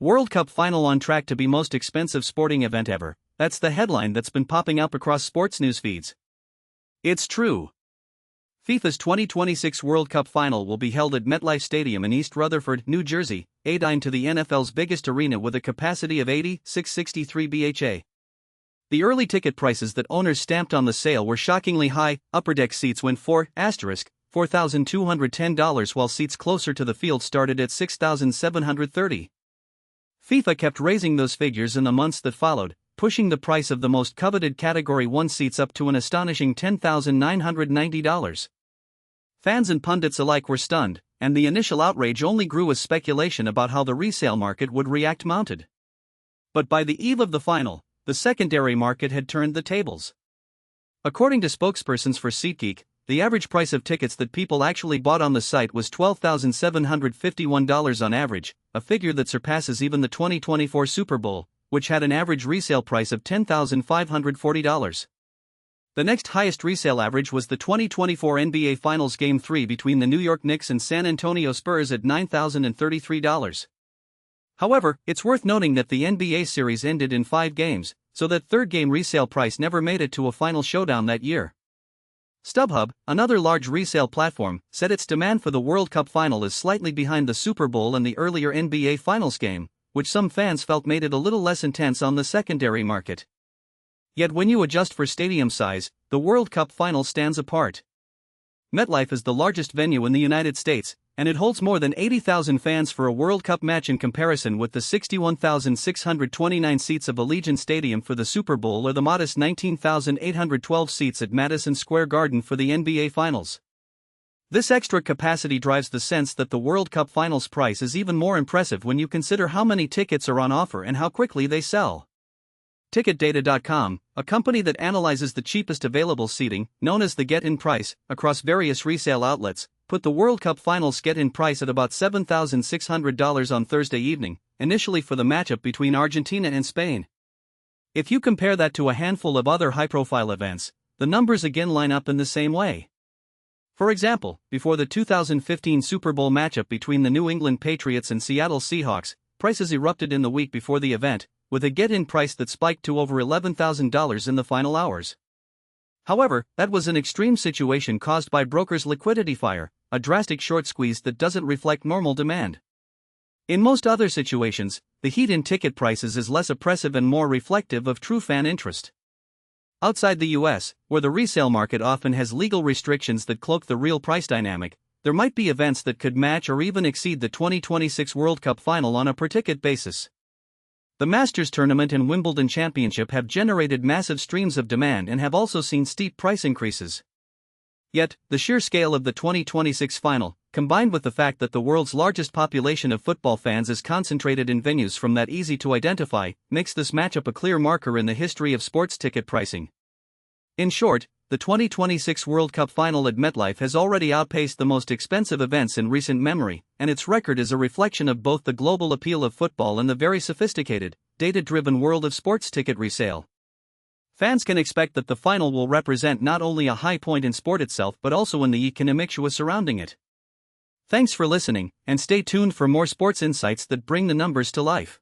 World Cup final on track to be most expensive sporting event ever. That's the headline that's been popping up across sports news feeds. It's true. FIFA's 2026 World Cup final will be held at MetLife Stadium in East Rutherford, New Jersey, aiding to the NFL's biggest arena with a capacity of 80,663 bha. The early ticket prices that owners stamped on the sale were shockingly high. Upper deck seats went $4,210 while seats closer to the field started at $6,730. FIFA kept raising those figures in the months that followed, pushing the price of the most coveted Category 1 seats up to an astonishing $10,990. Fans and pundits alike were stunned, and the initial outrage only grew as speculation about how the resale market would react mounted. But by the eve of the final, the secondary market had turned the tables. According to spokespersons for SeatGeek, the average price of tickets that people actually bought on the site was $12,751 on average, a figure that surpasses even the 2024 Super Bowl, which had an average resale price of $10,540. The next highest resale average was the 2024 NBA Finals Game 3 between the New York Knicks and San Antonio Spurs at $9,033. However, it's worth noting that the NBA series ended in 5 games, so that third game resale price never made it to a final showdown that year. StubHub, another large resale platform, said its demand for the World Cup final is slightly behind the Super Bowl and the earlier NBA Finals game, which some fans felt made it a little less intense on the secondary market. Yet when you adjust for stadium size, the World Cup final stands apart. MetLife is the largest venue in the United States, and it holds more than 80,000 fans for a World Cup match in comparison with the 61,629 seats of Allegiant Stadium for the Super Bowl or the modest 19,812 seats at Madison Square Garden for the NBA Finals. This extra capacity drives the sense that the World Cup Finals price is even more impressive when you consider how many tickets are on offer and how quickly they sell. TicketData.com, a company that analyzes the cheapest available seating, known as the get-in price, across various resale outlets, put the World Cup Finals get-in price at about $7,600 on Thursday evening, initially for the matchup between Argentina and Spain. If you compare that to a handful of other high-profile events, the numbers again line up in the same way. For example, before the 2015 Super Bowl matchup between the New England Patriots and Seattle Seahawks, prices erupted in the week before the event, with a get-in price that spiked to over $11,000 in the final hours. However, that was an extreme situation caused by brokers' liquidity fire, a drastic short squeeze that doesn't reflect normal demand. In most other situations, the heat in ticket prices is less oppressive and more reflective of true fan interest. Outside the US, where the resale market often has legal restrictions that cloak the real price dynamic, there might be events that could match or even exceed the 2026 World Cup final on a per-ticket basis. The Masters Tournament and Wimbledon Championship have generated massive streams of demand and have also seen steep price increases. Yet, the sheer scale of the 2026 final, combined with the fact that the world's largest population of football fans is concentrated in venues from that easy to identify, makes this matchup a clear marker in the history of sports ticket pricing. In short, the 2026 World Cup final at MetLife has already outpaced the most expensive events in recent memory, and its record is a reflection of both the global appeal of football and the very sophisticated, data-driven world of sports ticket resale. Fans can expect that the final will represent not only a high point in sport itself but also in the economia surrounding it. Thanks for listening, and stay tuned for more sports insights that bring the numbers to life.